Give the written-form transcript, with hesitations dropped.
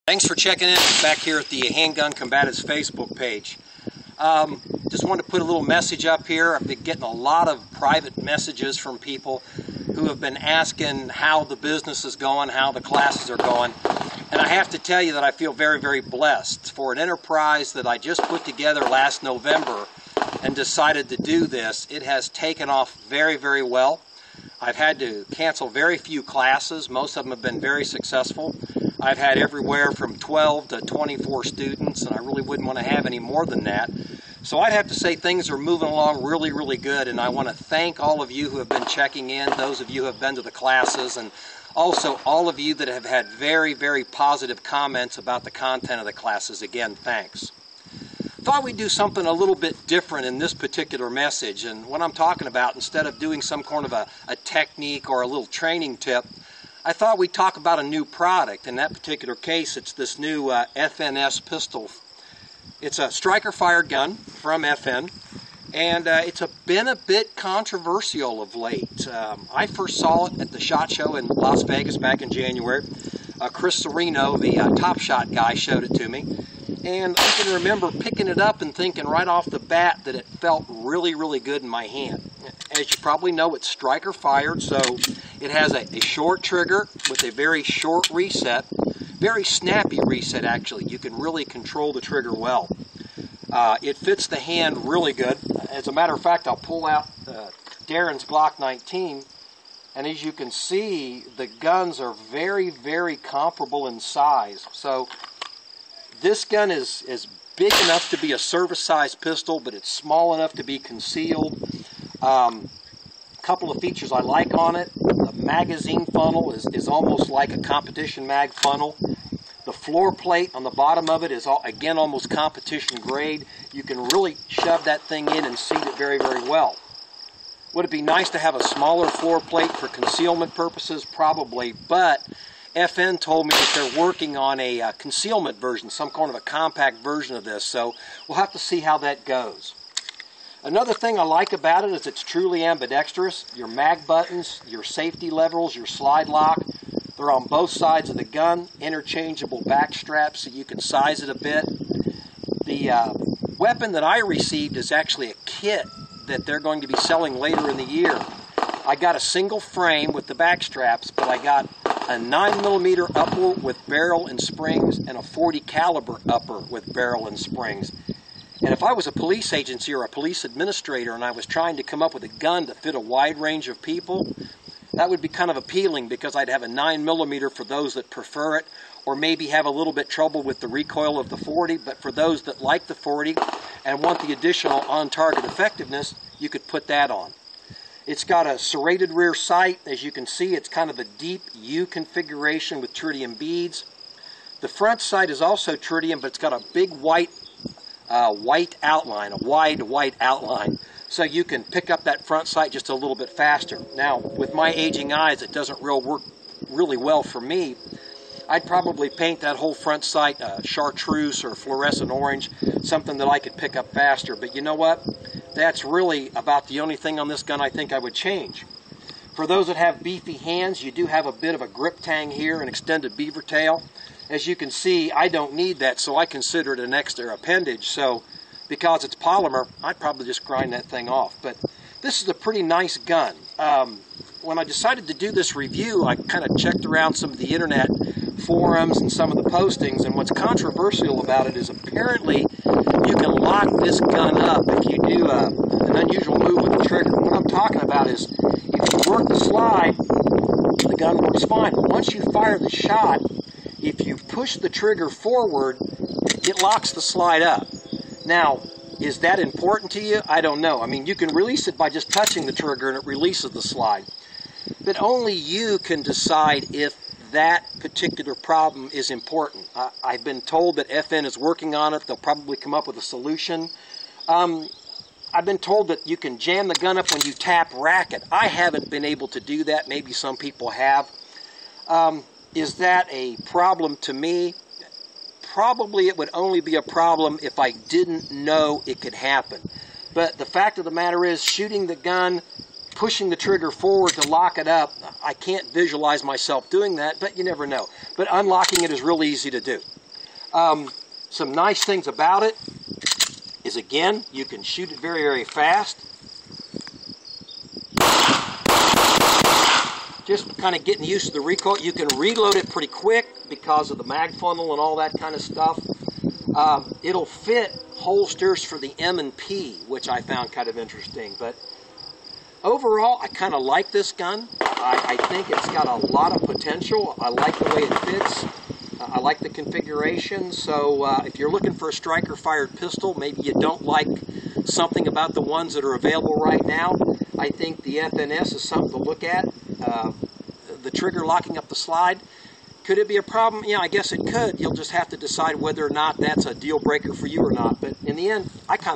Thanks for checking in back here at the Handgun Combatives Facebook page. Just wanted to put a little message up here. I've been getting a lot of private messages from people who have been asking how the business is going, how the classes are going. And I have to tell you that I feel very, very blessed. For an enterprise that I just put together last November and decided to do this, it has taken off very, very well. I've had to cancel very few classes. Most of them have been very successful. I've had everywhere from 12 to 24 students, and I really wouldn't want to have any more than that. So I'd have to say things are moving along really, really good, and I want to thank all of you who have been checking in, those of you who have been to the classes, and also all of you that have had very, very positive comments about the content of the classes. Again, thanks. Thought we'd do something a little bit different in this particular message, and what I'm talking about, instead of doing some kind of a technique or a little training tip, I thought we'd talk about a new product. In that particular case, it's this new FNS pistol. It's a striker-fired gun from FN, and it's been a bit controversial of late. I first saw it at the SHOT Show in Las Vegas back in January. Chris Serino, the Top Shot guy, showed it to me. And I can remember picking it up and thinking right off the bat that it felt really, really good in my hand. As you probably know, it's striker fired, so it has a short trigger with a very short reset. Very snappy reset, actually. You can really control the trigger well. It fits the hand really good. As a matter of fact, I'll pull out Darren's Glock 19, and as you can see, the guns are very, very comparable in size. So this gun is big enough to be a service-sized pistol, but it's small enough to be concealed. Couple of features I like on it. The magazine funnel is almost like a competition mag funnel. The floor plate on the bottom of it is, again, almost competition grade. You can really shove that thing in and seat it very, very well. Would it be nice to have a smaller floor plate for concealment purposes? Probably, but FN told me that they're working on a concealment version, some kind of a compact version of this, so we'll have to see how that goes. Another thing I like about it is it's truly ambidextrous. Your mag buttons, your safety levers, your slide lock, they're on both sides of the gun. Interchangeable back straps so you can size it a bit. The weapon that I received is actually a kit that they're going to be selling later in the year. I got a single frame with the back straps, but I got a 9mm upper with barrel and springs and a .40 caliber upper with barrel and springs. And if I was a police agency or a police administrator and I was trying to come up with a gun to fit a wide range of people, that would be kind of appealing because I'd have a 9mm for those that prefer it, or maybe have a little bit trouble with the recoil of the .40, but for those that like the .40 and want the additional on-target effectiveness, you could put that on. It's got a serrated rear sight. As you can see, it's kind of a deep U configuration with tritium beads. The front sight is also tritium, but it's got a big white outline, a wide white outline, so you can pick up that front sight just a little bit faster. Now, with my aging eyes, it doesn't work really well for me. I'd probably paint that whole front sight chartreuse or fluorescent orange, something that I could pick up faster. But you know what? That's really about the only thing on this gun I think I would change. For those that have beefy hands, you do have a bit of a grip tang here, an extended beaver tail. As you can see, I don't need that, so I consider it an extra appendage. So, because it's polymer, I'd probably just grind that thing off. But this is a pretty nice gun. When I decided to do this review, I kind of checked around some of the internet forums and some of the postings, and what's controversial about it is apparently you can lock this gun up if you do an unusual move with the trigger. What I'm talking about is if you work the slide, the gun works fine. But once you fire the shot, if you push the trigger forward, it locks the slide up. Now, is that important to you? I don't know. I mean, you can release it by just touching the trigger and it releases the slide. But only you can decide if that particular problem is important. I've been told that FN is working on it. They'll probably come up with a solution. I've been told that you can jam the gun up when you tap racket. I haven't been able to do that. Maybe some people have. Is that a problem to me? Probably it would only be a problem if I didn't know it could happen. But the fact of the matter is, shooting the gun, pushing the trigger forward to lock it up, I can't visualize myself doing that, but you never know. But unlocking it is real easy to do. Some nice things about it is, again, you can shoot it very, very fast. Just kind of getting used to the recoil. You can reload it pretty quick because of the mag funnel and all that kind of stuff. It'll fit holsters for the M&P, which I found kind of interesting. But overall, I kind of like this gun. I think it's got a lot of potential. I like the way it fits. I like the configuration. So if you're looking for a striker-fired pistol, maybe you don't like something about the ones that are available right now, I think the FNS is something to look at. The trigger locking up the slide, could it be a problem? Yeah, I guess it could. You'll just have to decide whether or not that's a deal breaker for you or not. But in the end, I kind of